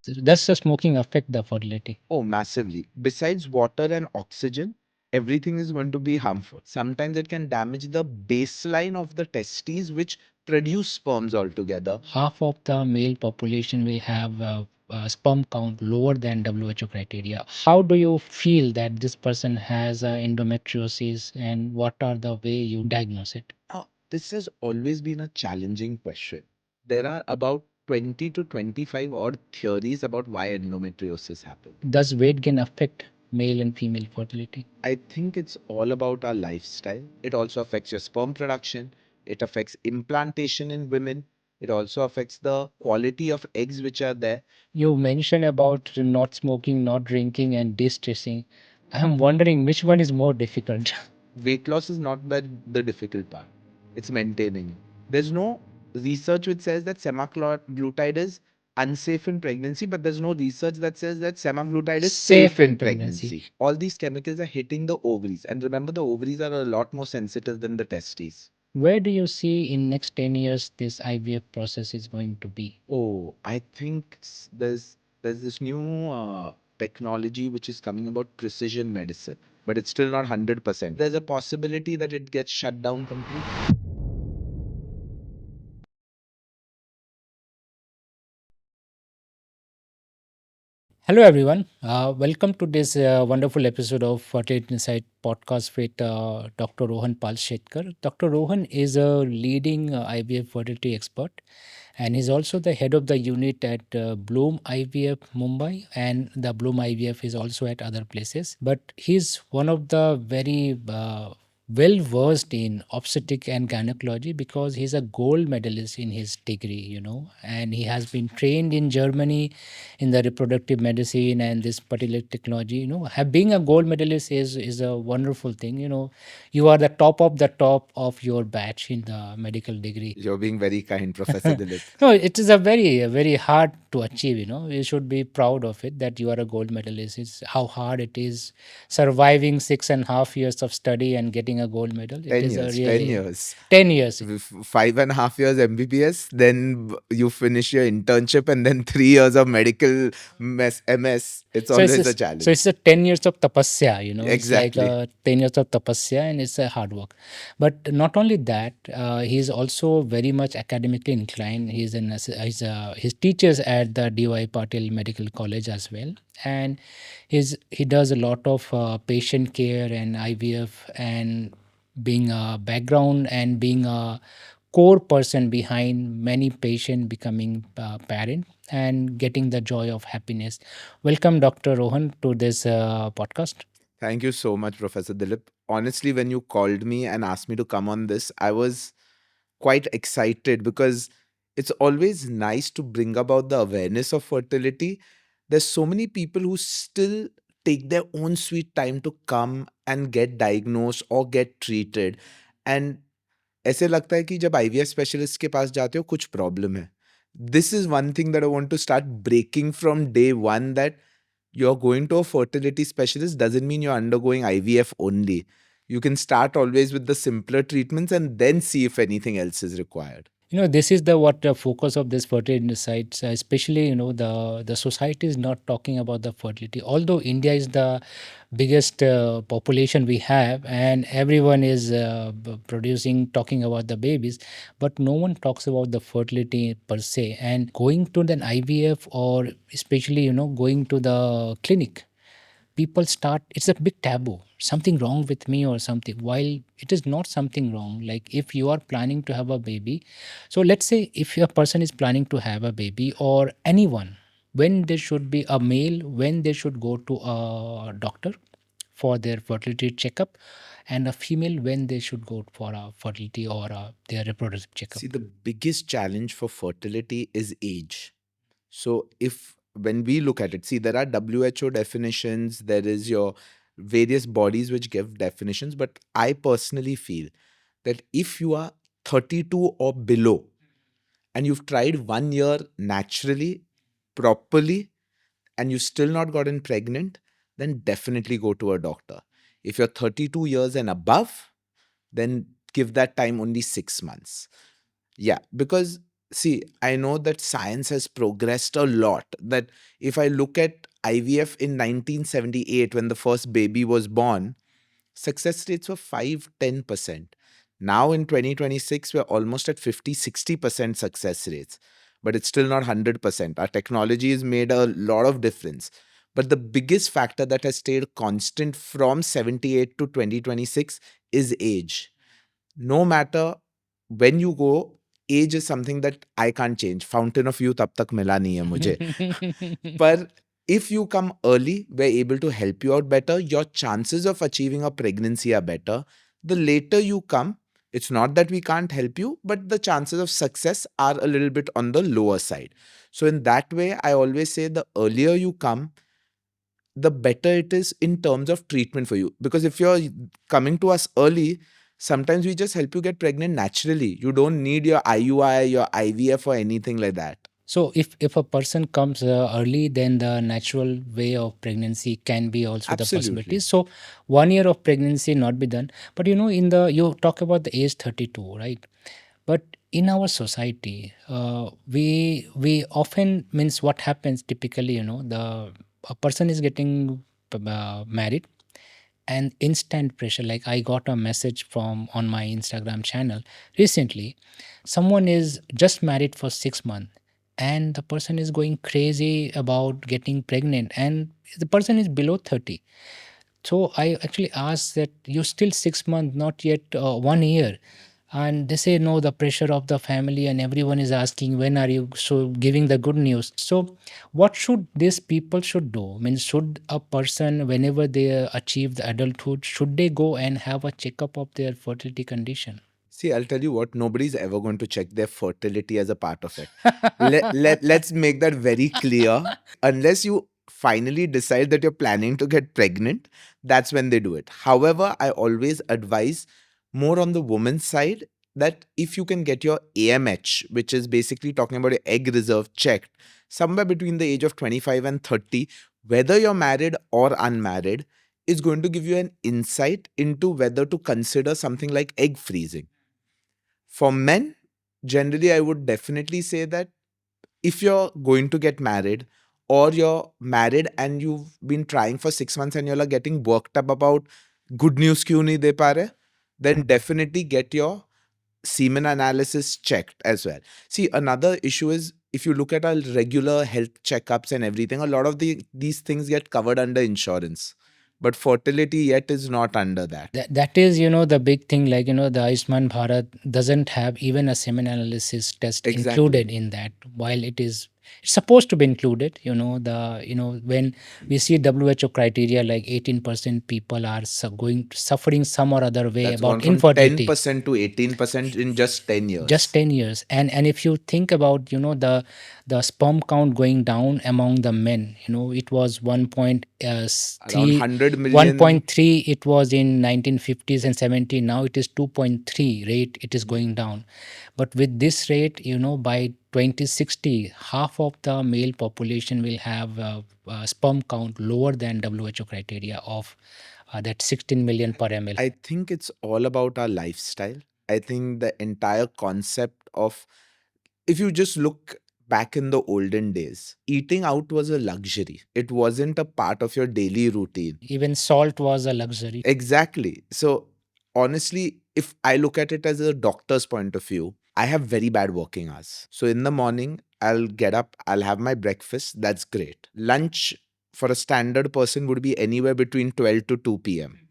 Does the smoking affect the fertility? Oh, massively. Besides water and oxygen, everything is going to be harmful. Sometimes it can damage the baseline of the testes, which produce sperms altogether. Half of the male population will have sperm count lower than WHO criteria. How do you feel that this person has endometriosis, and what are the way you diagnose it? Now, this has always been a challenging question. There are about 20 to 25 odd theories about why endometriosis happens. Does weight gain affect male and female fertility? I think it's all about our lifestyle. It also affects your sperm production. It affects implantation in women. It also affects the quality of eggs which are there. You mentioned about not smoking, not drinking, and de-stressing. I'm wondering which one is more difficult. Weight loss is not the difficult part. It's maintaining it. There's no research which says that semaglutide is unsafe in pregnancy, but there's no research that says that semaglutide is safe in pregnancy. All these chemicals are hitting the ovaries. And remember, the ovaries are a lot more sensitive than the testes. Where do you see in next 10 years this IVF process is going to be? Oh, I think there's this new technology which is coming about precision medicine, but it's still not 100%. There's a possibility that it gets shut down completely. Hello, everyone. Welcome to this wonderful episode of Fertility Insight podcast with Dr. Rohan Palshetkar. Dr. Rohan is a leading IVF fertility expert, and he's also the head of the unit at Bloom IVF Mumbai, and the Bloom IVF is also at other places. But he's one of the very well versed in obstetric and gynecology because he's a gold medalist in his degree, and he has been trained in Germany in the reproductive medicine and this particular technology. Being a gold medalist is a wonderful thing. You are the top of your batch in the medical degree. You're being very kind, Professor Dilip. No, it is a very hard to achieve. You should be proud of it that you are a gold medalist. It's how hard it is surviving 6.5 years of study and getting a gold medal. It 10 is a years, 10 really years. 10 years. 5.5 years MBBS, then you finish your internship, and then 3 years of medical MS. It's So it's always a, a so it's challenge. a 10 years of tapasya. It's like Exactly. 10 years of tapasya, and it's a hard work. But not only that, he's also very much academically inclined. He teaches at the DY Patil Medical College as well, and he does a lot of patient care and IVF, and being a background and being a core person behind many patient becoming parent and getting the joy of happiness. Welcome, Dr. Rohan, to this podcast. Thank you so much, Professor Dilip. Honestly, when you called me and asked me to come on this, I was quite excited because it's always nice to bring about the awareness of fertility. There's so many people who still take their own sweet time to come and get diagnosed or get treated. And ऐसे लगता है कि जब IVF specialist के पास जाते हो कुछ problem है. This is one thing that I want to start breaking from day one, that you're going to a fertility specialist doesn't mean you're undergoing IVF only. You can start always with the simpler treatments and then see if anything else is required. This is the what the focus of this fertility insights, especially the society is not talking about the fertility. Although India is the biggest population we have, and everyone is producing, talking about the babies, but no one talks about the fertility per se. And going to an IVF, or especially going to the clinic, people start, it's a big taboo, something wrong with me or something, while it is not something wrong. Like if you are planning to have a baby, so let's say if a person is planning to have a baby, or anyone, when there should be a male, when they should go to a doctor for their fertility checkup, and a female when they should go for a fertility or their reproductive checkup. See, the biggest challenge for fertility is age. So, if when we look at it, see, there are WHO definitions, there is your various bodies which give definitions, but I personally feel that if you are 32 or below and you've tried 1 year naturally, properly, and you've still not gotten pregnant, then definitely go to a doctor. If you're 32 years and above, then give that time only 6 months. Yeah, because See, I know that science has progressed a lot. That if I look at IVF in 1978, when the first baby was born, success rates were 5-10%. Now in 2026, we're almost at 50-60% success rates, but it's still not 100%. Our technology has made a lot of difference. But the biggest factor that has stayed constant from 78 to 2026 is age. No matter when you go, age is something that I can't change. Fountain of youth ab tak mila nahi hai mujhe. But if you come early, we're able to help you out better. Your chances of achieving a pregnancy are better. The later you come, it's not that we can't help you, but the chances of success are a little bit on the lower side. So, in that way, I always say the earlier you come, the better it is in terms of treatment for you. Because if you're coming to us early, sometimes we just help you get pregnant naturally. You don't need your IUI, your IVF, or anything like that. So if a person comes early, then the natural way of pregnancy can be also the possibility. Absolutely. So 1 year of pregnancy not be done. But in the you talk about the age 32, right? But in our society, we often means what happens typically. The a person is getting married and instant pressure. Like I got a message from on my Instagram channel recently. Someone is just married for 6 months and the person is going crazy about getting pregnant and the person is below 30. So I actually asked that you still 6 months, not yet 1 year. And they say no, the pressure of the family and everyone is asking when are you so giving the good news. So what should these people should do? I mean, should a person whenever they achieve the adulthood, should they go and have a checkup of their fertility condition? See, I'll tell you what, nobody's ever going to check their fertility as a part of it. Let's make that very clear. Unless you finally decide that you're planning to get pregnant, that's when they do it. However, I always advise more on the woman's side that if you can get your AMH, which is basically talking about your egg reserve, checked somewhere between the age of 25 and 30, whether you're married or unmarried, is going to give you an insight into whether to consider something like egg freezing. For men, generally, I would definitely say that if you're going to get married or you're married and you've been trying for 6 months and you're like getting worked up about good news kyun nahi de pa rahe, then definitely get your semen analysis checked as well. See, another issue is if you look at our regular health checkups and everything, a lot of these things get covered under insurance. But fertility yet is not under that. That is, the big thing. Like, the Ayushman Bharat doesn't have even a semen analysis test included Exactly. in that, while it's supposed to be included. When we see WHO criteria, like 18% people are suffering some or other way That's gone about from infertility. 10% to 18% in just 10 Just years. 10 years. And if you think about the sperm count going down among the men, it was Around 1.3 100 million. 1.3 it was in 1950s and 70s. Now it is 2.3 rate, it is going down. But with this rate, by 2060 half of the male population will have sperm count lower than WHO criteria of that 16 million per ml. I think it's all about our lifestyle. I think the entire concept of, if you just look back in the olden days, eating out was a luxury. It wasn't a part of your daily routine. Even salt was a luxury. Exactly. So, honestly, if I look at it as a doctor's point of view, I have very bad working hours. So, in the morning, I'll get up, I'll have my breakfast. That's great. Lunch for a standard person would be anywhere between 12 to 2 p.m.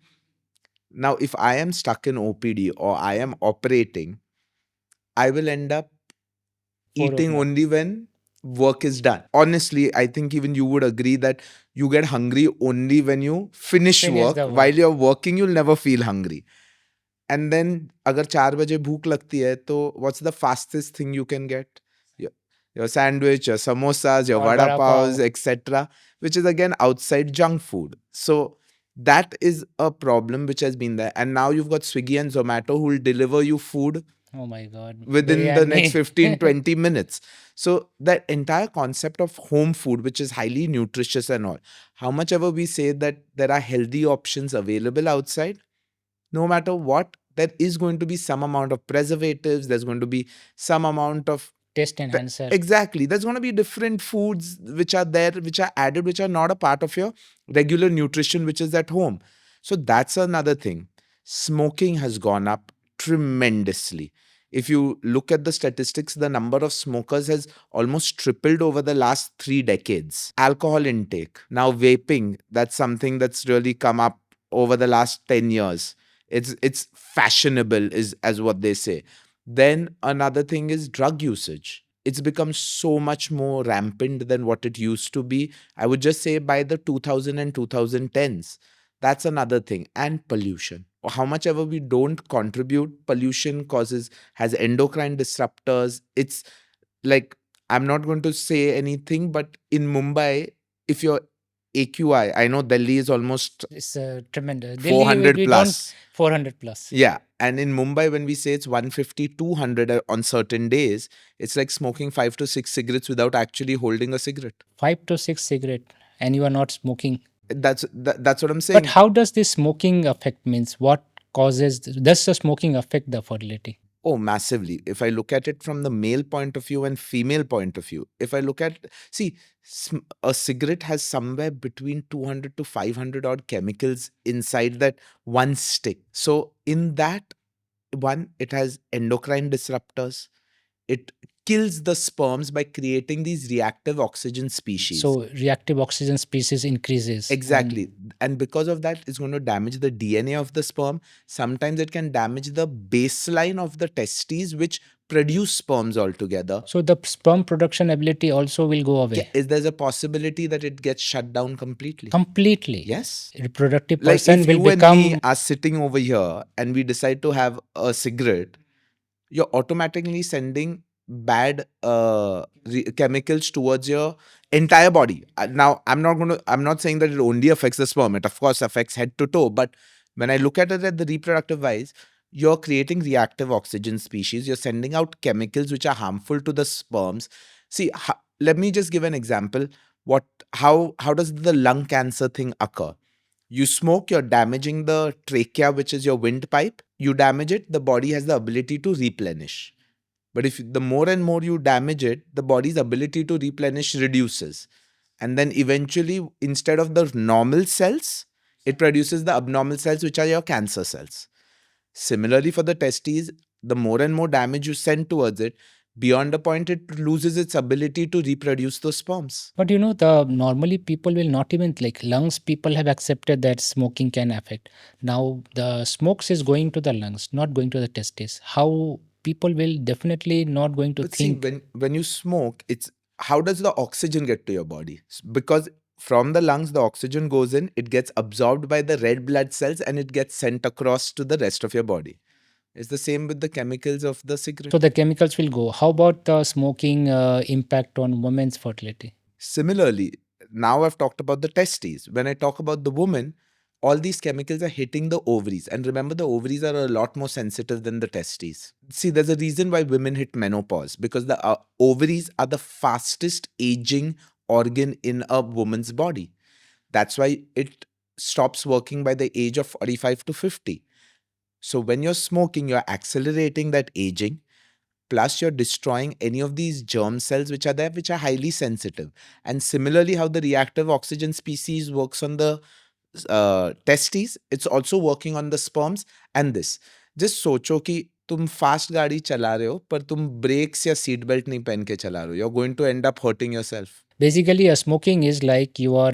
Now, if I am stuck in OPD or I am operating, I will end up 4 eating o'clock. only when work is done. Honestly, I think even you would agree that you get hungry only when you finish Finish work. the While work. you're working, you'll never feel hungry. And then अगर 4 बजे भूख लगती है तो what's the fastest thing you can get? Your, your sandwich, your samosas, your Or vada vada paos, pav. etc., which is again outside junk food. So that is a problem which has been there. And now you've got Swiggy and Zomato who will deliver you food Oh my God. within the next Biryani. 15-20 minutes. So that entire concept of home food, which is highly nutritious and all, how much ever we say that there are healthy options available outside, no matter what, there is going to be some amount of preservatives, there's going to be some amount of taste enhancer. Exactly. There's going to be different foods which are there, which are added, which are not a part of your regular nutrition, which is at home. So that's another thing. Smoking has gone up tremendously. If you look at the statistics, the number of smokers has almost tripled over the last 3 decades. Alcohol intake, now vaping, that's something that's really come up over the last 10 years. It's fashionable, is as what they say. Then another thing is drug usage. It's become so much more rampant than what it used to be. I would just say by the 2000 and 2010s. That's another thing. And pollution. How much ever we don't contribute, pollution has endocrine disruptors. It's like, I'm not going to say anything, but in Mumbai, if your AQI, I know Delhi is almost It's tremendous. Delhi, 400 we don't plus. 400 plus. Yeah. And in Mumbai, when we say it's 150, 200 on certain days, it's like smoking 5 to 6 cigarettes without actually holding a cigarette. 5 to 6 cigarette, and you are not smoking. That's what I'm But saying. how does this smoking affect? Means what causes? Does the smoking affect the fertility? Oh, massively. If I look at it from the male point of view and female point of view, if I look at, see, a cigarette has somewhere between 200 to 500 odd chemicals inside that one stick. So, in that one, it has endocrine disruptors. It kills the sperms by creating these reactive oxygen species. So reactive oxygen species increases. Exactly. And because of that, it's going to damage the DNA of the sperm. Sometimes it can damage the baseline of the testes, which produce sperms altogether. So the sperm production ability also will go away. Is there's a possibility that it gets shut down completely? Completely. Yes. Reproductive Like person if will you and me become. are sitting over here and we decide to have a cigarette, you're automatically sending bad chemicals towards your entire body. Now, I'm not saying that it only affects the sperm. It of course affects head to toe. But when I look at it at the reproductive wise, you're creating reactive oxygen species. You're sending out chemicals which are harmful to the sperms. See, let me just give an example. How does the lung cancer thing occur? You smoke, you're damaging the trachea, which is your windpipe. You damage it, the body has the ability to replenish. But if the more and more you damage it, the body's ability to replenish reduces. And then eventually, instead of the normal cells, it produces the abnormal cells, which are your cancer cells. Similarly, for the testes, the more and more damage you send towards it, beyond a point, it loses its ability to reproduce those sperms. But you know, the normally people will not even like lungs. People have accepted that smoking can affect. Now the smokes is going to the lungs, not going to the testes. How people will definitely not going to But see, think. when you smoke, it's how does the oxygen get to your body? Because from the lungs, the oxygen goes in, it gets absorbed by the red blood cells, and it gets sent across to the rest of your body. It's the same with the chemicals of the cigarette. So the chemicals will go. How about the smoking impact on women's fertility? Similarly, now I've talked about the testes. When I talk about the woman, all these chemicals are hitting the ovaries. And remember, the ovaries are a lot more sensitive than the testes. See, there's a reason why women hit menopause, because the ovaries are the fastest aging organ in a woman's body. That's why it stops working by the age of 45 to 50. So when you're smoking, you're accelerating that aging. Plus, you're destroying any of these germ cells which are there, which are highly sensitive. And similarly, how the reactive oxygen species works on the testes, it's also working on the sperms and this. Just सोचो कि तुम fast गाड़ी चला रहे हो पर तुम breaks या सीट बेल्ट नहीं पहन के चला रहे हो. You're going to end up hurting yourself. Basically, smoking is like you are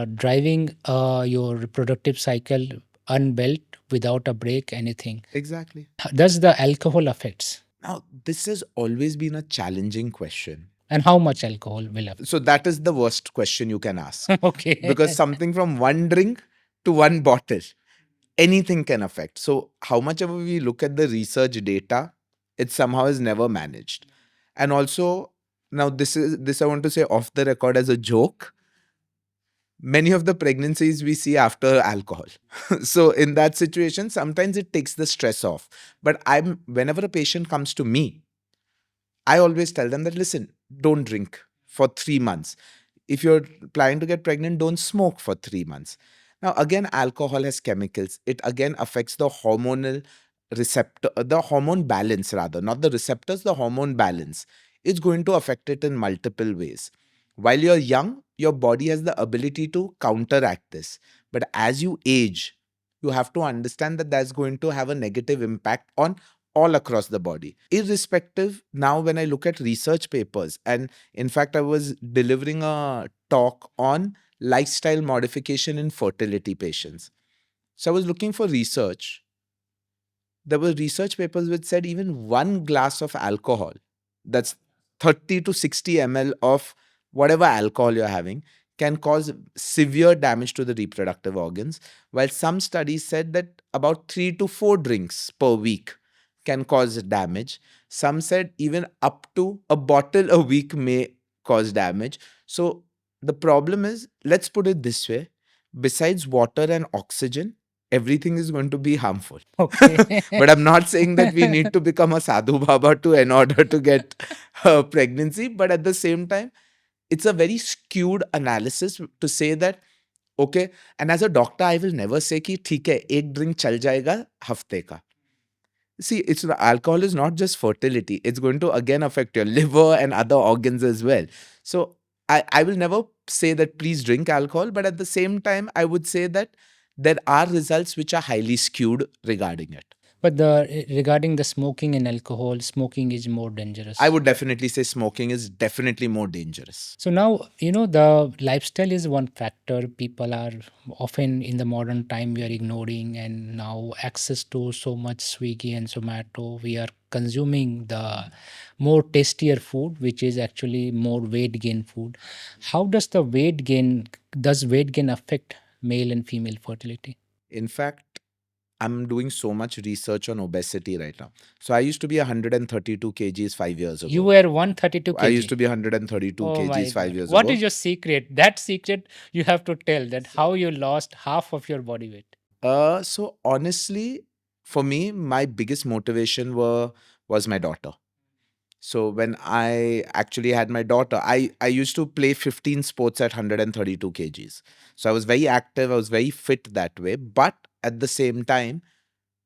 driving your reproductive cycle unbelt without a brake, anything. Exactly. Does the alcohol affects? Now, this has always been a challenging question. And how much alcohol will affect? So that is the worst question you can ask. Okay. Because something from one drink to one bottle, anything can affect. So how much ever we look at the research data, it somehow is never managed. And also, now this I want to say off the record as a joke. Many of the pregnancies we see after alcohol. So in that situation, sometimes it takes the stress off. But whenever a patient comes to me, I always tell them that, listen, don't drink for 3 months. If you're planning to get pregnant, don't smoke for 3 months. Now, again, alcohol has chemicals. It again affects the hormonal receptor, the hormone balance rather, not the receptors, the hormone balance. it's going to affect it in multiple ways. While you're young, your body has the ability to counteract this. But as you age, you have to understand that that's going to have a negative impact on all across the body. Irrespective, now when I look at research papers, and in fact, I was delivering a talk on lifestyle modification in fertility patients. So I was looking for research. There were research papers which said even one glass of alcohol, that's 30 to 60 ml of whatever alcohol you're having, can cause severe damage to the reproductive organs, while some studies said that about 3 to 4 drinks per week can cause damage. Some said even up to a bottle a week may cause damage. So the problem is, let's put it this way, besides water and oxygen, everything is going to be harmful. Okay. But I'm not saying that we need to become a sadhu baba to in order to get pregnancy. But at the same time, it's a very skewed analysis to say that, okay, and as a doctor, I will never say कि ठीक है एक drink चल जाएगा हफ्ते का. See, it's alcohol is not just fertility. It's going to again affect your liver and other organs as well. So I will never say that please drink alcohol, but at the same time, I would say that there are results which are highly skewed regarding it. But regarding the smoking and alcohol, smoking is more dangerous. I would definitely say smoking is definitely more dangerous. So now, the lifestyle is one factor people are often in the modern time we are ignoring, and now access to so much Swiggy and Zomato, we are consuming the more tastier food, which is actually more weight gain food. How does weight gain affect male and female fertility? In fact, I'm doing so much research on obesity right now. So I used to be 132 kgs 5 years ago. You were 132 I used kg. to be 132 Oh my kgs 5 God. years What ago. is your secret? That secret you have to tell, that how you lost half of your body weight. So honestly, for me, my biggest motivation was my daughter. So when I actually had my daughter, I used to play 15 sports at 132 kgs. So I was very active, I was very fit that way. But at the same time,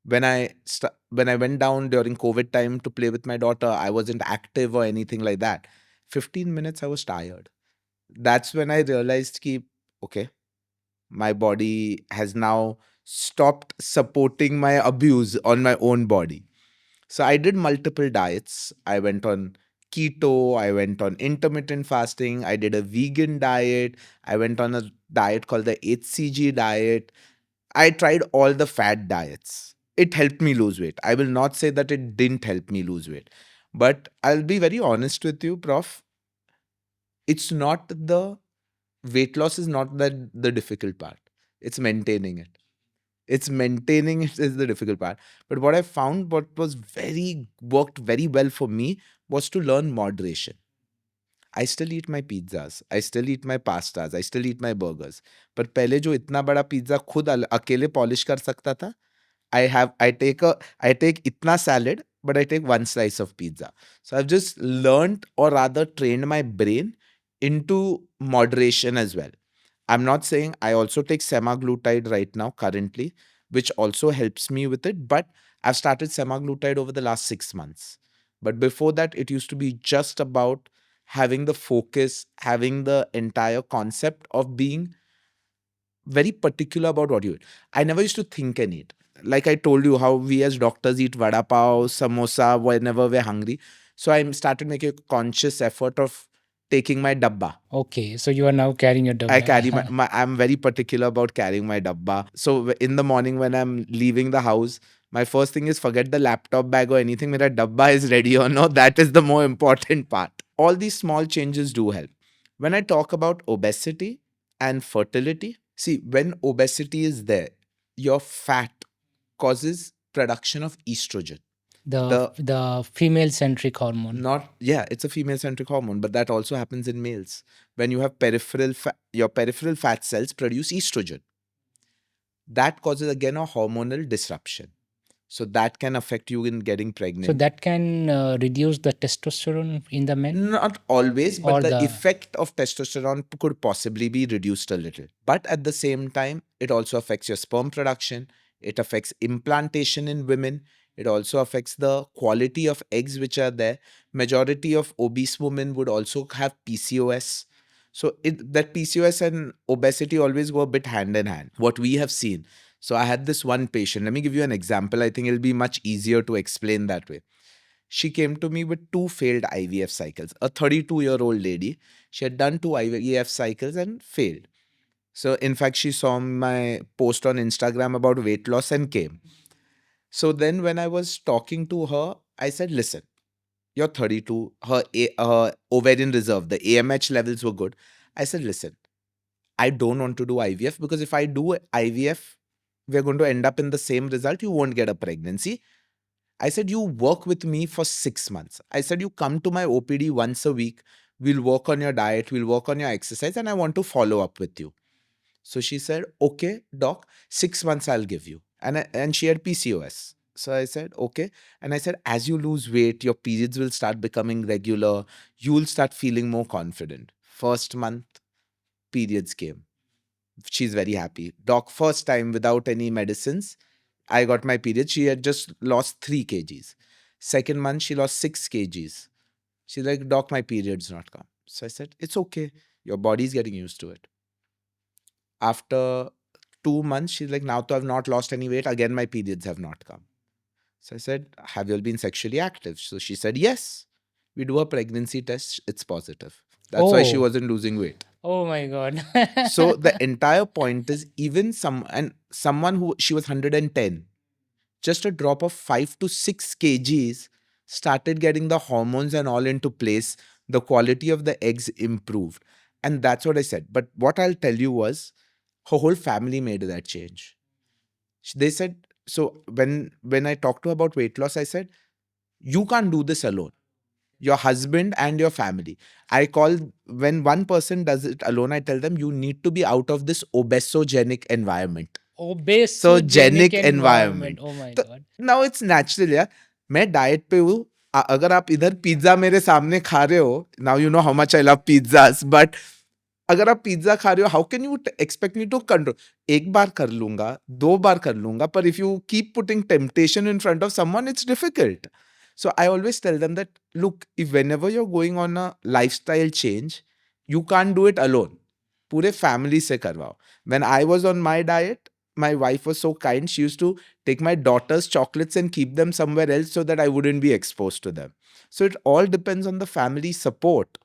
when I went down during COVID time to play with my daughter, I wasn't active or anything like that. 15 minutes, I was tired. That's when I realized ki, okay, my body has now stopped supporting my abuse on my own body. So I did multiple diets. I went on keto, I went on intermittent fasting, I did a vegan diet, I went on a diet called the HCG diet. I tried all the fat diets. It helped me lose weight. I will not say that it didn't help me lose weight. But I'll be very honest with you, Prof. It's not the weight loss is not the difficult part. It's maintaining it. It's maintaining it is the difficult part. But what I found, what was very worked very well for me, was to learn moderation. I still eat my pizzas. I still eat my pastas. I still eat my burgers. पर पहले जो इतना बड़ा pizza खुद अकेले polish कर सकता था, I take itna salad, but I take one slice of pizza. So I've just learned, or rather trained my brain into moderation as well. I'm not saying I also take semaglutide right now currently, which also helps me with it, but I've started semaglutide over the last 6 months. But before that, it used to be just about having the focus, having the entire concept of being very particular about what you eat. I never used to think and eat. Like I told you, how we as doctors eat vada pav, samosa whenever we're hungry. So I started making a conscious effort of taking my dabba. Okay, so you are now carrying your I double. carry I'm very particular about carrying my dabba. So in the morning when I'm leaving the house, my first thing is forget the laptop bag or anything. Mera dabba is ready or no. That is the more important part. All these small changes do help. When I talk about obesity and fertility, see, when obesity is there, your fat causes production of estrogen. The female centric hormone. Not, yeah, it's a female centric hormone, but that also happens in males. When you have your peripheral fat cells produce estrogen. That causes again a hormonal disruption. So that can affect you in getting pregnant. So that can reduce the testosterone in the men. Not always, Or but the the- effect of testosterone could possibly be reduced a little. But at the same time, it also affects your sperm production. It affects implantation in women. It also affects the quality of eggs which are there. Majority of obese women would also have PCOS. So that PCOS and obesity always go a bit hand in hand. What we have seen. So I had this one patient. Let me give you an example. I think it'll be much easier to explain that way. She came to me with two failed IVF cycles. A 32-year-old lady. She had done two IVF cycles and failed. So in fact, she saw my post on Instagram about weight loss and came. So then when I was talking to her, I said, listen, you're 32. Her ovarian reserve, the AMH levels were good. I said, listen, I don't want to do IVF because if I do IVF, we're going to end up in the same result. You won't get a pregnancy. I said, you work with me for 6 months. I said, you come to my OPD once a week. We'll work on your diet. We'll work on your exercise. And I want to follow up with you. So she said, okay, doc, 6 months I'll give you. And she had PCOS. So I said, okay. And I said, as you lose weight, your periods will start becoming regular. You will start feeling more confident. First month, periods came. She's very happy. Doc, first time without any medicines, I got my period. She had just lost 3 kgs. Second month, she lost 6 kgs. She's like, doc, my period's not come. So I said, it's okay. Your body's getting used to it. After 2 months, she's like, now I've not lost any weight. Again, my periods have not come. So I said, have you all been sexually active? So she said, yes. We do a pregnancy test. It's positive. That's why she Oh, wasn't losing weight. oh my God. So the entire point is even someone who she was 110, just a drop of 5 to 6 kgs started getting the hormones and all into place. The quality of the eggs improved. And that's what I said. But what I'll tell you was her whole family made that change. They said, so when I talked to her about weight loss, I said, you can't do this alone. Your husband and your family. I call when one person does it alone, I tell them you need to be out of this obesogenic environment. So Obesogenic genic environment. Environment Oh my तो God. Now it's natural यार मैं diet पे हूँ अगर आप इधर pizza मेरे सामने खा रहे हो now you know how much I love pizzas but अगर आप पिज्जा खा रहे हो how can you expect me to control एक बार कर लूंगा 2 बार कर लूंगा पर if you keep putting temptation in front of someone it's difficult so I always tell them that look if whenever you're going on a lifestyle change you can't do it alone पूरे family से करवाओ when I was on my diet my wife was so kind. She used to take my daughter's chocolates and keep them somewhere else so that I wouldn't be exposed to them. So it all depends on the family support.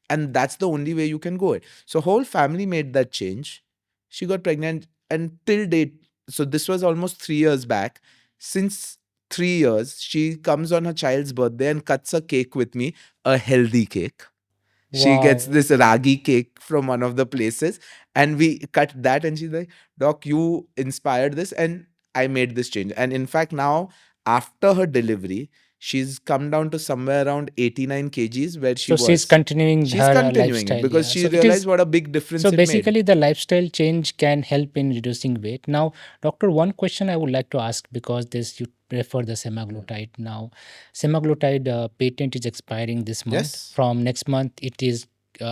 And that's the only way you can go it. So whole family made that change. She got pregnant and till date, so this was almost 3 years back. Since 3 years, she comes on her child's birthday and cuts a cake with me, a healthy cake. She gets Wow. this ragi cake from one of the places, and we cut that. And she's like, Doc, you inspired this, and I made this change. And in fact, now after her delivery, she's come down to somewhere around 89 kgs where she So she's was. continuing She's her continuing it lifestyle. because Yeah. she So it realized is. what a big So difference it made. basically, the lifestyle change can help in reducing weight. Now, doctor, one question I would like to ask because this you prefer the semaglutide. Now, semaglutide patent is expiring this month. Yes. From next month, it is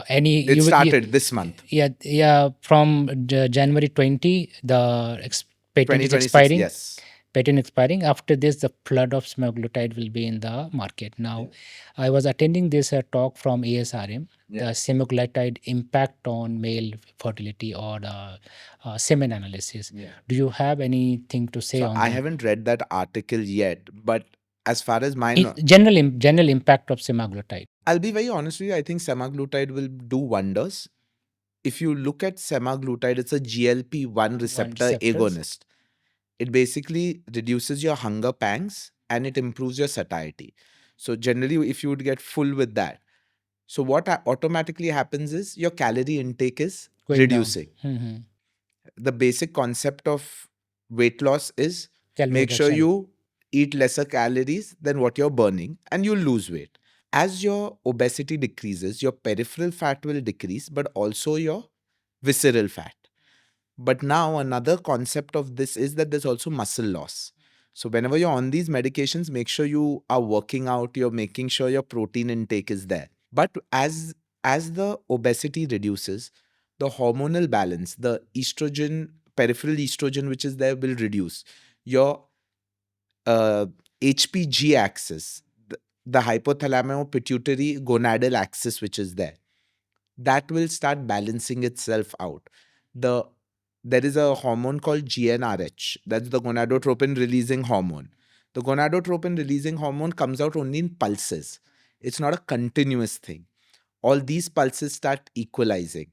any It you, started this month, yeah from January 20 the patent is 2026. expiring. Yes. Patent expiring. After this, the flood of semaglutide will be in the market. Now, I was attending this talk from ASRM, the semaglutide impact on male fertility or the semen analysis. Do you have anything to say So on I that? haven't read that article yet, but as far as my General impact of semaglutide. I'll be very honest with you, I think semaglutide will do wonders. If you look at semaglutide, it's a GLP-1 One receptor receptors. agonist. It basically reduces your hunger pangs and it improves your satiety. So generally, if you would get full with that, so what automatically happens is your calorie intake is Going down. reducing. Mm-hmm. The basic concept of weight loss is Calorie make sure reduction. you eat lesser calories than what you're burning and you'll lose weight. As your obesity decreases, your peripheral fat will decrease, but also your visceral fat. But now, another concept of this is that there's also muscle loss. So, whenever you're on these medications, make sure you are working out, you're making sure your protein intake is there. But as the obesity reduces, the hormonal balance, the estrogen, peripheral estrogen which is there will reduce. Your uh, HPG axis, the hypothalamo pituitary gonadal axis, which is there, that will start balancing itself out. The There is a hormone called GnRH. That's the gonadotropin releasing hormone. The gonadotropin releasing hormone comes out only in pulses. It's not a continuous thing. All these pulses start equalizing.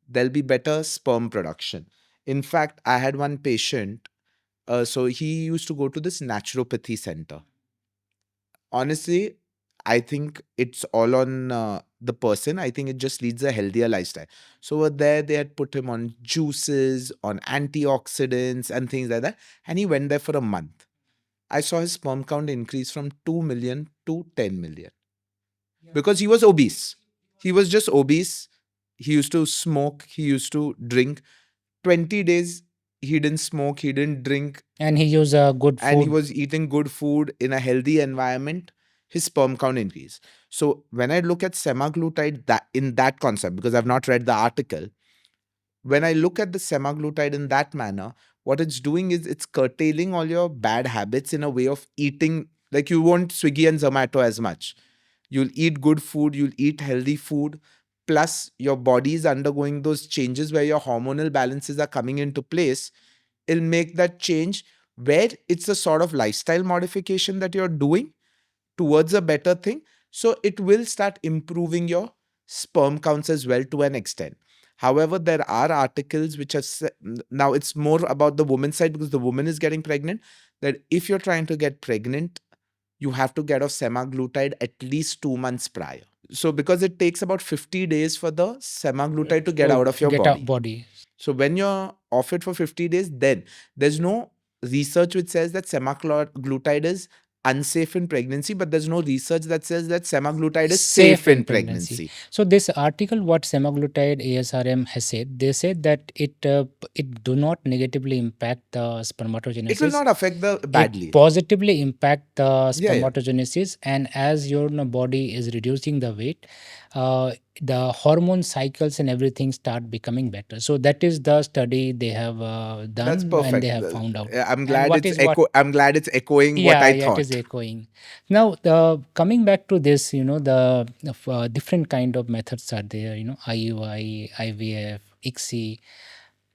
There'll be better sperm production. In fact, I had one patient. So he used to go to this naturopathy center. Honestly, I think it's all on the person. I think it just leads a healthier lifestyle. So over there, they had put him on juices, on antioxidants, and things like that. And he went there for a month. I saw his sperm count increase from 2 million to 10 million because he was obese. He was just obese. He used to smoke, he used to drink. 20 days, he didn't smoke, he didn't drink, And he use good and he food. was eating good food in a healthy environment. His sperm count increased. So when I look at semaglutide, that in that concept, because I've not read the article, when I look at the semaglutide in that manner, what it's doing is it's curtailing all your bad habits in a way of eating. Like, you won't Swiggy and Zomato as much. You'll eat good food, you'll eat healthy food. Plus, your body is undergoing those changes where your hormonal balances are coming into place. It'll make that change where it's a sort of lifestyle modification that you're doing towards a better thing. So it will start improving your sperm counts as well to an extent. However, there are articles which are now it's more about the woman's side because the woman is getting pregnant. That if you're trying to get pregnant, you have to get off semaglutide at least 2 months prior. So because it takes about 50 days for the semaglutide to get To out of your get a body. body. So when you're off it for 50 days, then there's no research which says that semaglutide is unsafe in pregnancy, but there's no research that says that semaglutide is safe Safe in in pregnancy. pregnancy. So this article, what semaglutide ASRM has said, they said that it do not negatively impact the It will spermatogenesis. not affect the It badly. positively impact the Yeah, yeah. spermatogenesis, and as your body is reducing the weight, the hormone cycles and everything start becoming better. So that is the study they have That's done, and they perfect. have found out. I'm And glad what it's is what I'm glad it's echoing what Yeah, I yeah, it is thought. echoing. Now, the coming back to this, the different kind of methods are there. IUI, IVF, ICSI,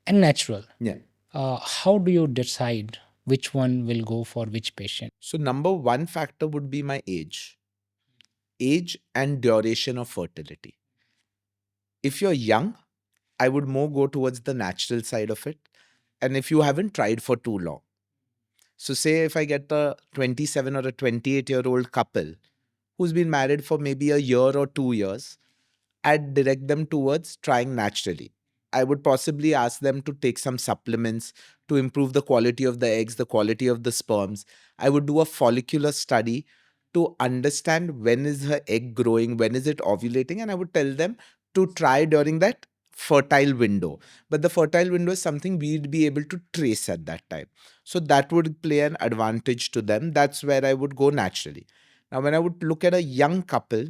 and natural. Yeah. How do you decide which one will go for which patient? So number one factor would be my age and duration of fertility. If you're young, I would more go towards the natural side of it. And if you haven't tried for too long, so say if I get a 27 or a 28-year-old couple who's been married for maybe a year or 2 years, I'd direct them towards trying naturally. I would possibly ask them to take some supplements to improve the quality of the eggs, the quality of the sperms. I would do a follicular study to understand when is her egg growing, when is it ovulating, and I would tell them to try during that fertile window. But the fertile window is something we'd be able to trace at that time. So that would play an advantage to them. That's where I would go naturally. Now, when I would look at a young couple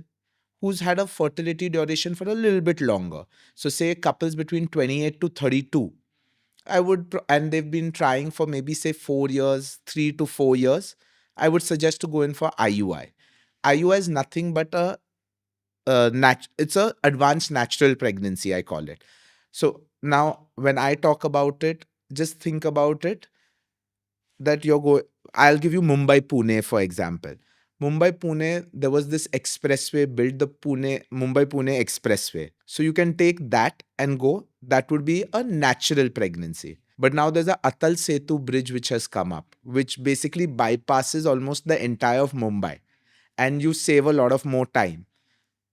who's had a fertility duration for a little bit longer. So, say couples between 28 to 32, and they've been trying for maybe say 4 years, 3 to 4 years, I would suggest to go in for IUI. IUI is nothing but it's a advanced natural pregnancy, I call it. So now when I talk about it, just think about it that I'll give you Mumbai Pune for example. Mumbai Pune, there was this expressway built, the Mumbai Pune expressway. So you can take that and go. That would be a natural pregnancy. But now there's a Atal Setu bridge which has come up, which basically bypasses almost the entire of Mumbai, and you save a lot of more time.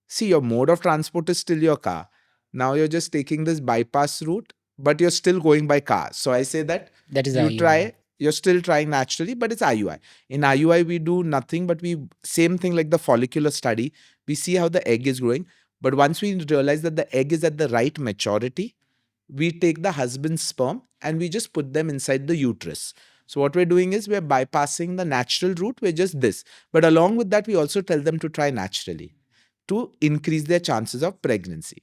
See, your mode of transport is still your car. Now you're just taking this bypass route, but you're still going by car. So I say that That is you IUI. you're still trying naturally, but it's IUI. In IUI, we do nothing, but same thing like the follicular study, we see how the egg is growing. But once we realize that the egg is at the right maturity, we take the husband's sperm and we just put them inside the uterus. So what we're doing is we're bypassing the natural route, we're just this. But along with that, we also tell them to try naturally to increase their chances of pregnancy.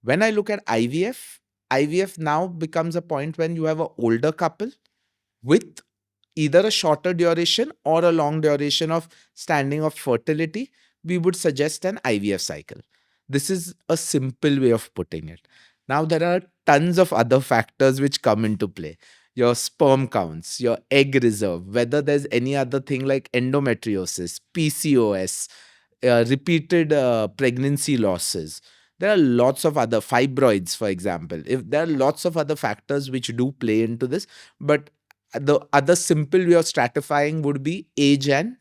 When I look at IVF, IVF now becomes a point when you have an older couple with either a shorter duration or a long duration of standing of fertility, we would suggest an IVF cycle. This is a simple way of putting it. Now, there are tons of other factors which come into play: your sperm counts, your egg reserve, whether there's any other thing like endometriosis, PCOS, repeated pregnancy losses. There are lots of other fibroids, for example. If there are lots of other factors which do play into this, but the other simple way of stratifying would be age and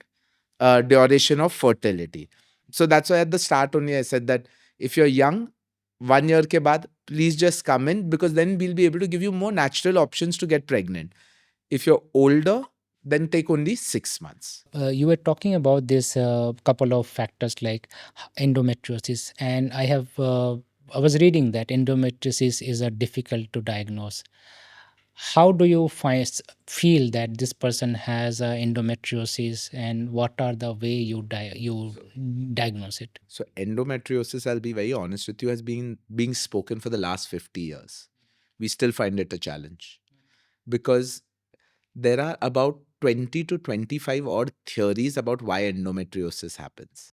duration of fertility. So that's why at the start only I said that if you're young, 1 year ke baad, please just come in, because then we'll be able to give you more natural options to get pregnant. If you're older, then take only 6 months. You were talking about this couple of factors like endometriosis, and I was reading that endometriosis is a difficult to diagnose. How do you feel that this person has endometriosis, and what are the way you diagnose it? So endometriosis, I'll be very honest with you, has been being spoken for the last 50 years. We still find it a challenge because there are about 20 to 25 odd theories about why endometriosis happens.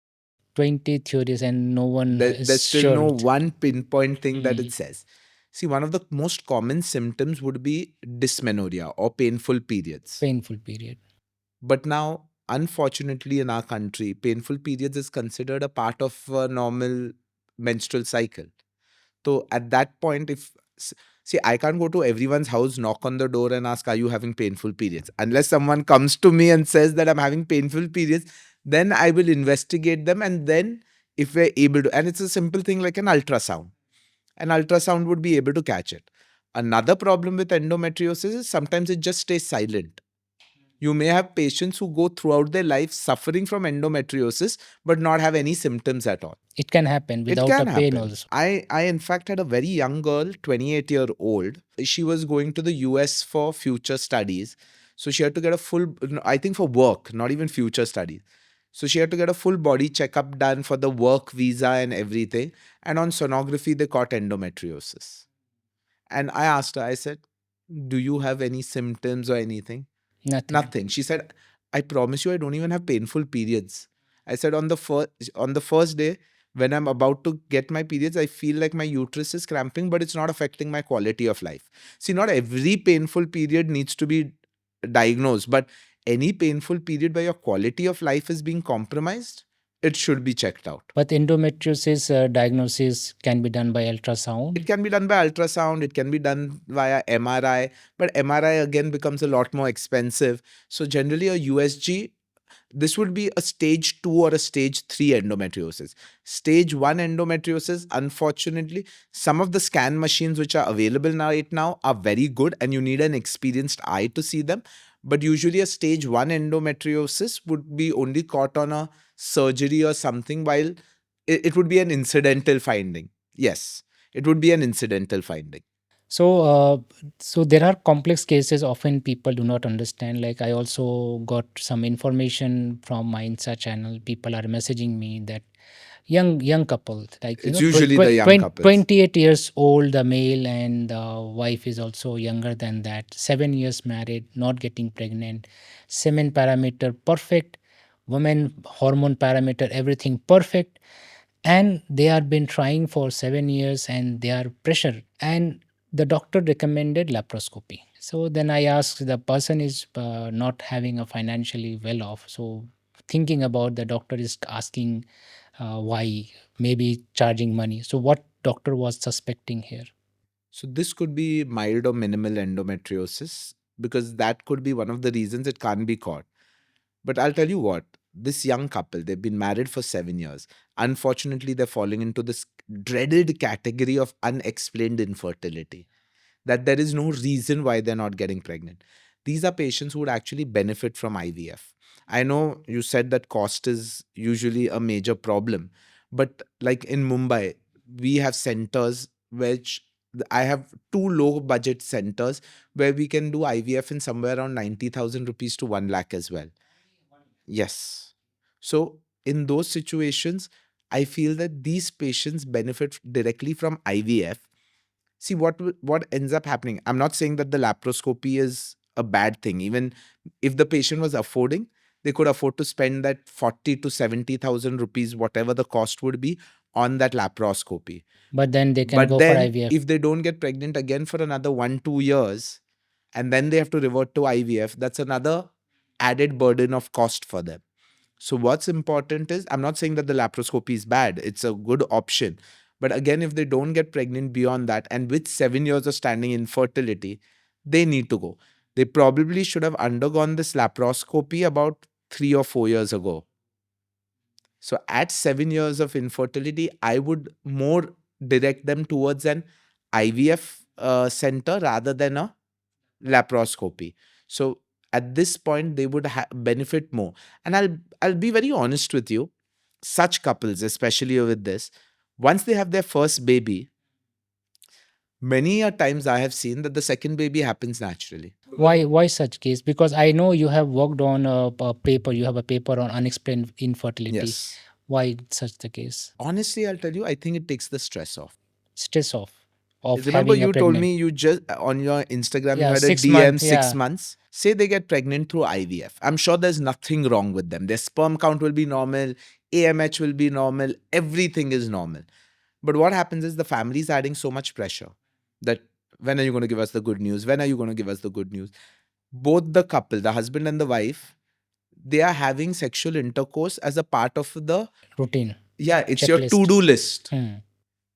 20 theories and no one There's is still no sure. one pinpoint thing that it Mm, says. See, one of the most common symptoms would be dysmenorrhea or painful periods. painful period. But now, unfortunately, in our country, painful periods is considered a part of a normal menstrual cycle. So at that point, see, I can't go to everyone's house, knock on the door, and ask, "Are you having painful periods?" Unless someone comes to me and says that I'm having painful periods, then I will investigate them. And then, if we're able to, and it's a simple thing like an ultrasound would be able to catch it. Another problem with endometriosis is sometimes it just stays silent. You may have patients who go throughout their life suffering from endometriosis but not have any symptoms at all. It can happen It without a can pain happen. also. I in fact had a very young girl, 28-year-old. She was going to the US for future studies. So she had to get a full, I think for work, not even future studies. So she had to get a full body checkup done for the work visa and everything. And on sonography, they caught endometriosis. And I asked her, I said, "Do you have any symptoms or anything?" Nothing. Nothing. She said, "I promise you, I don't even have painful periods." I said, on the first day, when I'm about to get my periods, I feel like my uterus is cramping, but it's not affecting my quality of life. See, not every painful period needs to be diagnosed, but any painful period where your quality of life is being compromised, it should be checked out. But endometriosis diagnosis can be done by ultrasound. It can be done by ultrasound, it can be done via MRI, but MRI again becomes a lot more expensive. So, generally, a USG, this would be a stage 2 or a stage 3 endometriosis. Stage 1 endometriosis, unfortunately, some of the scan machines which are available now right now are very good and you need an experienced eye to see them. But usually, a stage 1 endometriosis would be only caught on a surgery or something, while it would be an incidental finding. Yes, it would be an incidental finding. So, so there are complex cases often people do not understand. Like I also got some information from my Insta channel. People are messaging me that young couple, like It's usually the young couples. 28 years old, the male, and the wife is also younger than that. 7 years married, not getting pregnant. Semen parameter perfect, woman hormone parameter everything perfect, and they have been trying for 7 years and they are pressure, and the doctor recommended laparoscopy. So then I asked, the person is not having a financially well off, so thinking about, the doctor is asking why, maybe charging money. So what doctor was suspecting here? So this could be mild or minimal endometriosis, because that could be one of the reasons it can't be caught. But I'll tell you what, this young couple, they've been married for 7 years. Unfortunately, they're falling into this dreaded category of unexplained infertility, that there is no reason why they're not getting pregnant. These are patients who would actually benefit from IVF. I know you said that cost is usually a major problem, but like in Mumbai, we have centers which I have two low budget centers where we can do IVF in somewhere around 90,000 rupees to 1 lakh as well. Yes. So in those situations, I feel that these patients benefit directly from IVF. See what ends up happening. I'm not saying that the laparoscopy is a bad thing. Even if the patient was affording, they could afford to spend that 40 to 70,000 rupees, whatever the cost would be, on that laparoscopy. But then they can But go for then IVF. if they don't get pregnant again for another 1-2 years, and then they have to revert to IVF, that's another added burden of cost for them. So what's important is, I'm not saying that the laparoscopy is bad, it's a good option. But again, if they don't get pregnant beyond that, and with 7 years of standing infertility, they need to go. They probably should have undergone this laparoscopy about 3 or 4 years ago. So at 7 years of infertility, I would more direct them towards an IVF center rather than a laparoscopy. So at this point, they would benefit more. And I'll be very honest with you. Such couples, especially with this, once they have their first baby, many a times I have seen that the second baby happens naturally. Why such case? Because I know you have worked on a paper. You have a paper on unexplained infertility. Yes. Why such the case? Honestly, I'll tell you, I think it takes the stress off. Stress of Remember, having a you told pregnant. me you just on your Instagram you Yeah, had a 6 month. DM Yeah, 6 months. Say they get pregnant through IVF. I'm sure there's nothing wrong with them. Their sperm count will be normal, AMH will be normal, everything is normal. But what happens is the family is adding so much pressure that when are you going to give us the good news? When are you going to give us the good news? Both the couple, the husband and the wife, they are having sexual intercourse as a part of the, routine. yeah, it's your Checklist. to-do list. Hmm.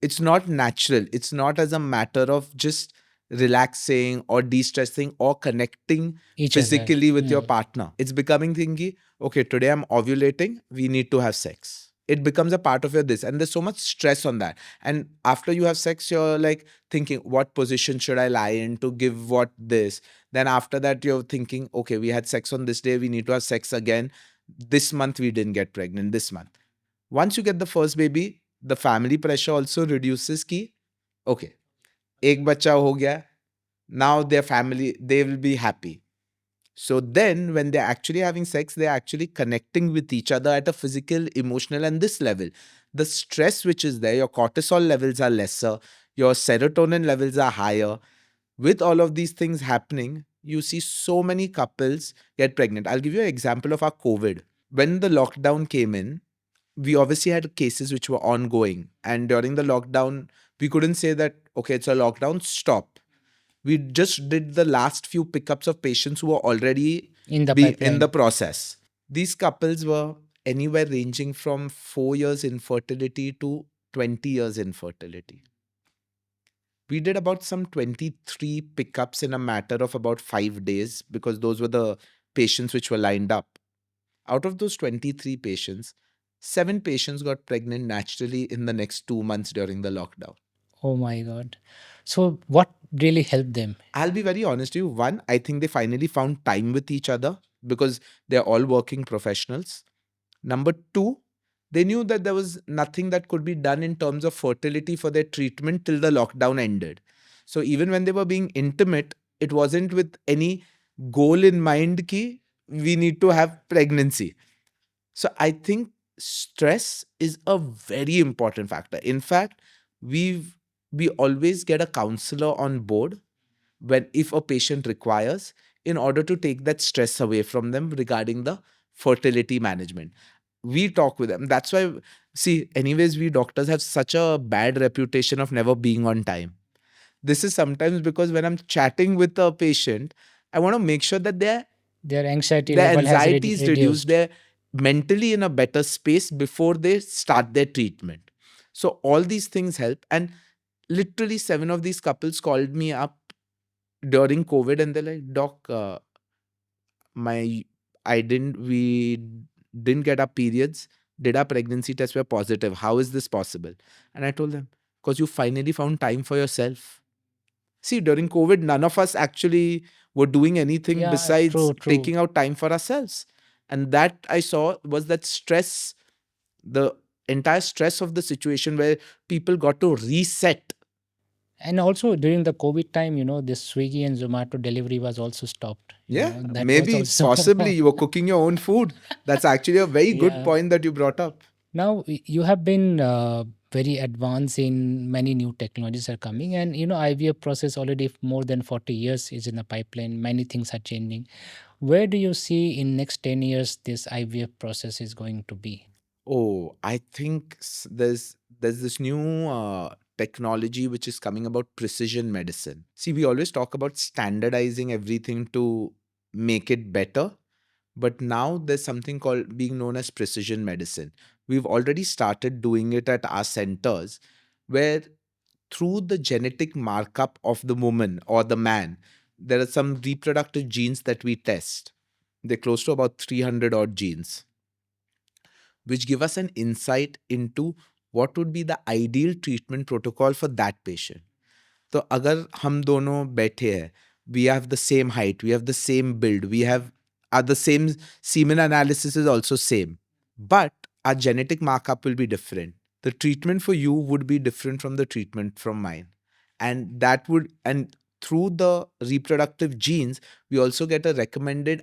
It's not natural. It's not as a matter of just relaxing or de-stressing or connecting Each other. physically with your Hmm. partner. It's becoming thingy, okay, today I'm ovulating, we need to have sex. It becomes a part of your this, and there's so much stress on that. And after you have sex, you're like thinking, what position should I lie in to give what this? Then after that, you're thinking, okay, we had sex on this day, we need to have sex again. This month we didn't get pregnant, this month. Once you get the first baby, the family pressure also reduces ki, okay, ek bacha ho gaya, now their family, they will be happy. So then when they're actually having sex, they're actually connecting with each other at a physical, emotional, and this level. The stress which is there, your cortisol levels are lesser, your serotonin levels are higher. With all of these things happening, you see so many couples get pregnant. I'll give you an example of our COVID. When the lockdown came in, we obviously had cases which were ongoing. And during the lockdown, we couldn't say that, okay, it's a lockdown, stop. We just did the last few pickups of patients who were already In the in pipeline. the process. These couples were anywhere ranging from 4 years infertility to 20 years infertility. We did about some 23 pickups in a matter of about 5 days because those were the patients which were lined up. Out of those 23 patients, 7 patients got pregnant naturally in the next 2 months during the lockdown. Oh my God. So what really helped them? I'll be very honest with you. One, I think they finally found time with each other because they're all working professionals. Number two, they knew that there was nothing that could be done in terms of fertility for their treatment till the lockdown ended. So even when they were being intimate, it wasn't with any goal in mind ki we need to have pregnancy. So I think stress is a very important factor. In fact, we always get a counselor on board when if a patient requires in order to take that stress away from them regarding the fertility management. We talk with them. That's why, see, anyways, we doctors have such a bad reputation of never being on time. This is sometimes because when I'm chatting with a patient, I want to make sure that Their anxiety their level has anxiety is reduced, reduced. they're mentally in a better space before they start their treatment. So all these things help. And literally 7 of these couples called me up during COVID and they're like, Doc, my we didn't get our periods, did our pregnancy tests were positive. How is this possible? And I told them, because you finally found time for yourself. See, during COVID, none of us actually were doing anything Yeah, besides true. taking out time for ourselves. And that I saw was that stress, the entire stress of the situation where people got to reset. And also during the COVID time, this Swiggy and Zomato delivery was also stopped. Yeah, That was maybe also possibly you were cooking your own food. That's actually a very good yeah. point that you brought up. Now you have been very advanced in many new technologies are coming, and IVF process already more than 40 years is in the pipeline. Many things are changing. Where do you see in next 10 years this IVF process is going to be? Oh, I think there's this new technology which is coming about precision medicine. See, we always talk about standardizing everything to make it better, but now there's something called being known as precision medicine. We've already started doing it at our centers, where through the genetic markup of the woman or the man, there are some reproductive genes that we test. They're close to about 300 odd genes, which give us an insight into what would be the ideal treatment protocol for that patient. तो अगर हम दोनों बैठे हैं, we have the same height, we have the same build, we have are the same semen analysis is also same, but our genetic markup will be different. The treatment for you would be different from the treatment from mine, and through the reproductive genes, we also get a recommended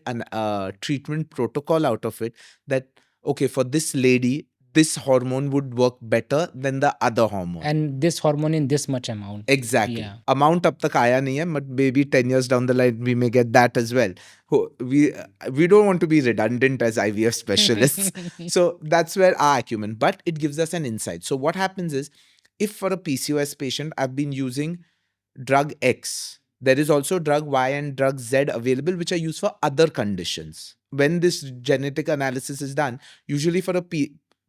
treatment protocol out of it, that okay, for this lady, this hormone would work better than the other hormone. And this hormone in this much amount. Exactly. Yeah. Amount अब तक आया नहीं है, but maybe 10 years down the line we may get that as well. We don't want to be redundant as IVF specialists. So that's where our acumen, but it gives us an insight. So what happens is, if for a PCOS patient I've been using drug X, there is also drug Y and drug Z available which are used for other conditions. When this genetic analysis is done, usually for a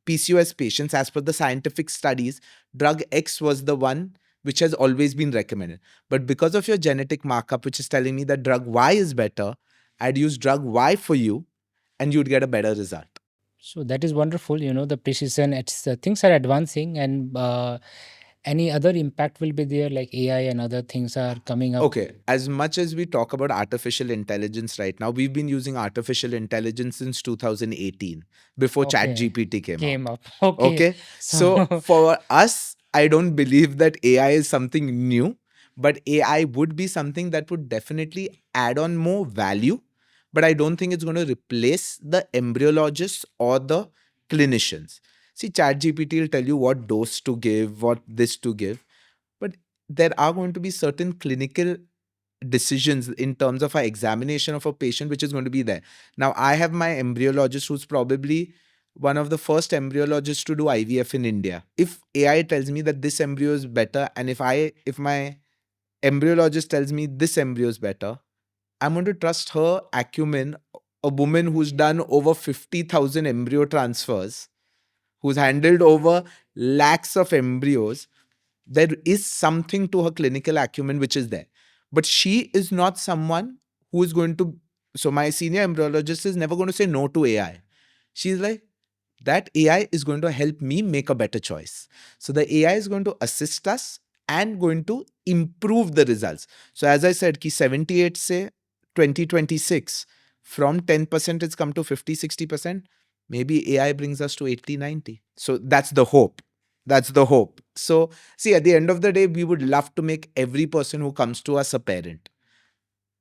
PCOS patients, as per the scientific studies, drug X was the one which has always been recommended. But because of your genetic markup, which is telling me that drug Y is better, I'd use drug Y for you and you'd get a better result. So that is wonderful. The precision, things are advancing, and any other impact will be there, like AI and other things are coming up. Okay, as much as we talk about artificial intelligence right now, we've been using artificial intelligence since 2018, before Okay. ChatGPT came out. Up. Okay. Okay, so for us, I don't believe that AI is something new, but AI would be something that would definitely add on more value. But I don't think it's going to replace the embryologists or the clinicians. See, ChatGPT will tell you what dose to give, what this to give, but there are going to be certain clinical decisions in terms of our examination of a patient which is going to be there. Now, I have my embryologist who's probably one of the first embryologists to do IVF in India. If AI tells me that this embryo is better, and if my embryologist tells me this embryo is better, I'm going to trust her acumen. A woman who's done over 50,000 embryo transfers, who's handled over lakhs of embryos, there is something to her clinical acumen which is there. But she is not someone who is going to. So, my senior embryologist is never going to say no to AI. She's like, that AI is going to help me make a better choice. So, the AI is going to assist us and going to improve the results. So, as I said, ki 78 say 2026, from 10% it's come to 50-60%. Maybe AI brings us to 80-90. So, that's the hope. That's the hope. So, see, at the end of the day, we would love to make every person who comes to us a parent.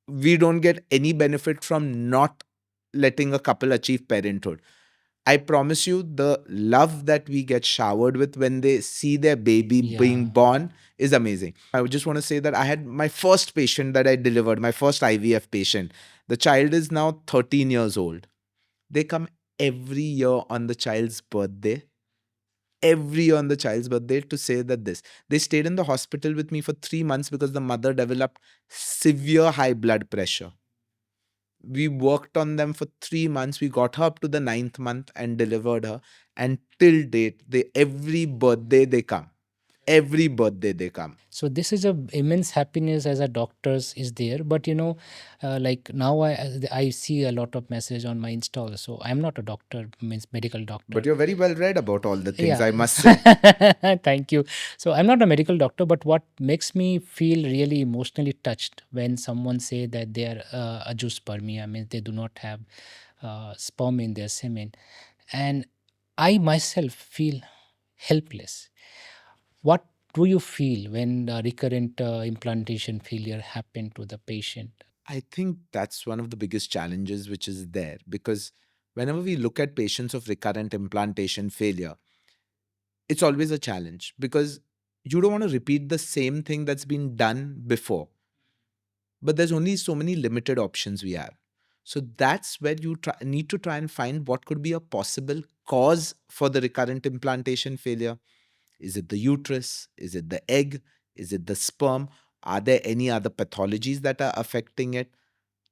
We don't get any benefit from not letting a couple achieve parenthood. I promise you, the love that we get showered with when they see their baby being born is amazing. I would just want to say that I had my first patient that I delivered, my first IVF patient. The child is now 13 years old. They come every year on the child's birthday, on the child's birthday, to say that this. They stayed in the hospital with me for 3 months because the mother developed severe high blood pressure. We worked on them for 3 months. We got her up to the ninth month and delivered her. And till date, every birthday they come. Every birthday they come. So this is a immense happiness as a doctors is there, but like now I see a lot of message on my Insta also. I'm not a doctor, means medical doctor. But you're very well read about all the things, Yeah. I must say. Thank you. So I'm not a medical doctor, but what makes me feel really emotionally touched when someone say that they are azoospermia, means they do not have sperm in their semen, and I myself feel helpless. What do you feel when recurrent implantation failure happened to the patient? I think that's one of the biggest challenges which is there, because whenever we look at patients of recurrent implantation failure, it's always a challenge because you don't want to repeat the same thing that's been done before. But there's only so many limited options we have. So that's where you need to try and find what could be a possible cause for the recurrent implantation failure. Is it the uterus? Is it the egg? Is it the sperm? Are there any other pathologies that are affecting it?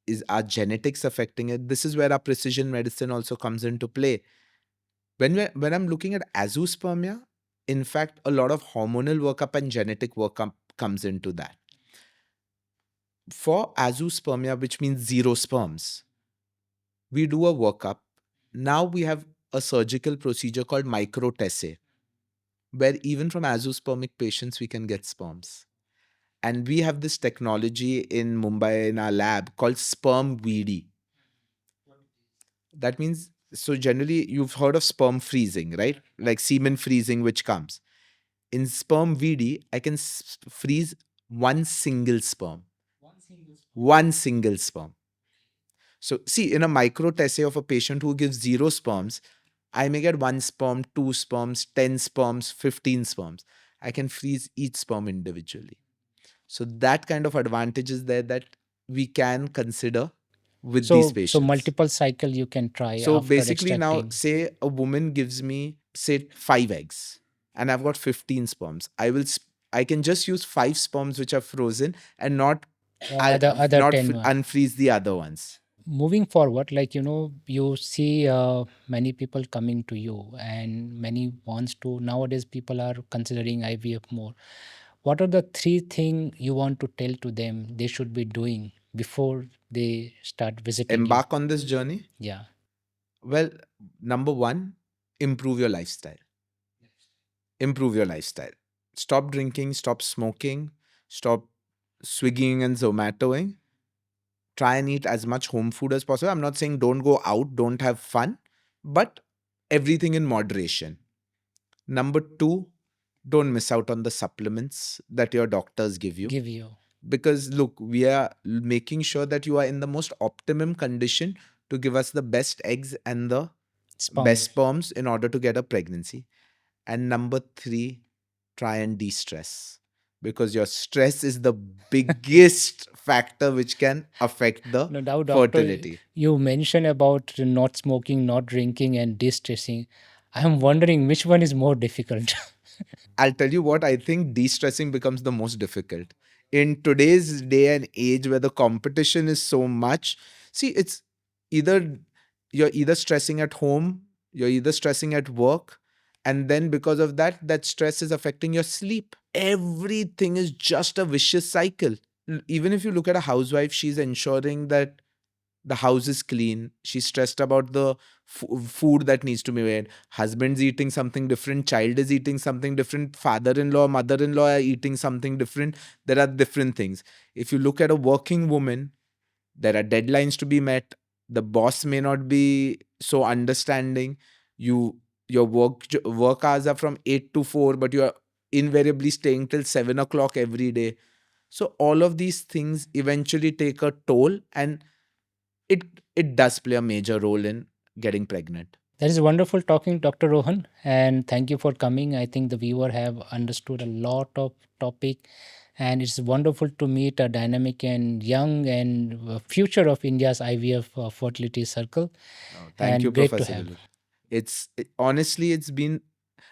Is our genetics affecting it? This is where our precision medicine also comes into play. When I'm looking at azoospermia, in fact, a lot of hormonal workup and genetic workup comes into that. For azoospermia, which means zero sperms, we do a workup. Now we have a surgical procedure called microtessay, where even from azoospermic patients, we can get sperms. And we have this technology in Mumbai in our lab called sperm VD. That means, so generally, you've heard of sperm freezing, right? Like semen freezing, which comes. In sperm VD, I can freeze one single sperm. One single sperm. So, see, in a microtessay of a patient who gives zero sperms, I may get one sperm, two sperms, 10 sperms, 15 sperms. I can freeze each sperm individually. So, that kind of advantage is there that we can consider with these So patients. multiple cycle you can try So, after basically, now extracting. say a woman gives me, say, 5 eggs, and I've got 15 sperms. I can just use 5 sperms which are frozen and not Other 10 unfreeze the other ones. moving forward, like you see many people coming to you and many wants to, nowadays people are considering IVF more. What are the three things you want to tell to them they should be doing before they start visiting you? Embark on this journey. Yeah. Well, number one, improve your lifestyle. Improve your lifestyle. Stop drinking, stop smoking, stop swigging and zomatoing. Try and eat as much home food as possible. I'm not saying don't go out, don't have fun, but everything in moderation. Number two, don't miss out on the supplements that your doctors give you. Give you Because look, we are making sure that you are in the most optimum condition to give us the best eggs and the sperm. best sperms in order to get a pregnancy. And number three, try and de stress because your stress is the biggest factor which can affect the No doubt, doctor, fertility. you mentioned about not smoking, not drinking, and distressing. I am wondering which one is more difficult. I'll tell you what, I think de stressing becomes the most difficult. In today's day and age where the competition is so much, see, it's either you're either stressing at home, you're either stressing at work, and then because of that, that stress is affecting your sleep. Everything is just a vicious cycle. Even if you look at a housewife, she's ensuring that the house is clean. She's stressed about the food that needs to be made. Husband's eating something different. Child is eating something different. Father-in-law, mother-in-law are eating something different. There are different things. If you look at a working woman, there are deadlines to be met. The boss may not be so understanding. Your work hours are from 8 to 4, but you are invariably staying till 7 o'clock every day. So all of these things eventually take a toll, and it it does play a major role in getting pregnant. That is wonderful talking, Dr. Rohan, and thank you for coming. I think the viewer have understood a lot of topic, and it's wonderful to meet a dynamic and young and future of India's IVF fertility circle, Oh, thank you, and great to Professor have. Dilip. Honestly, it's been.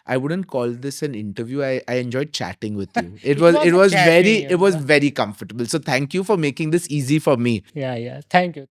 I wouldn't call this an interview. I enjoyed chatting with you. It It was was it a was chatting. very it was very comfortable. So thank you for making this easy for me. Yeah, yeah. Thank you.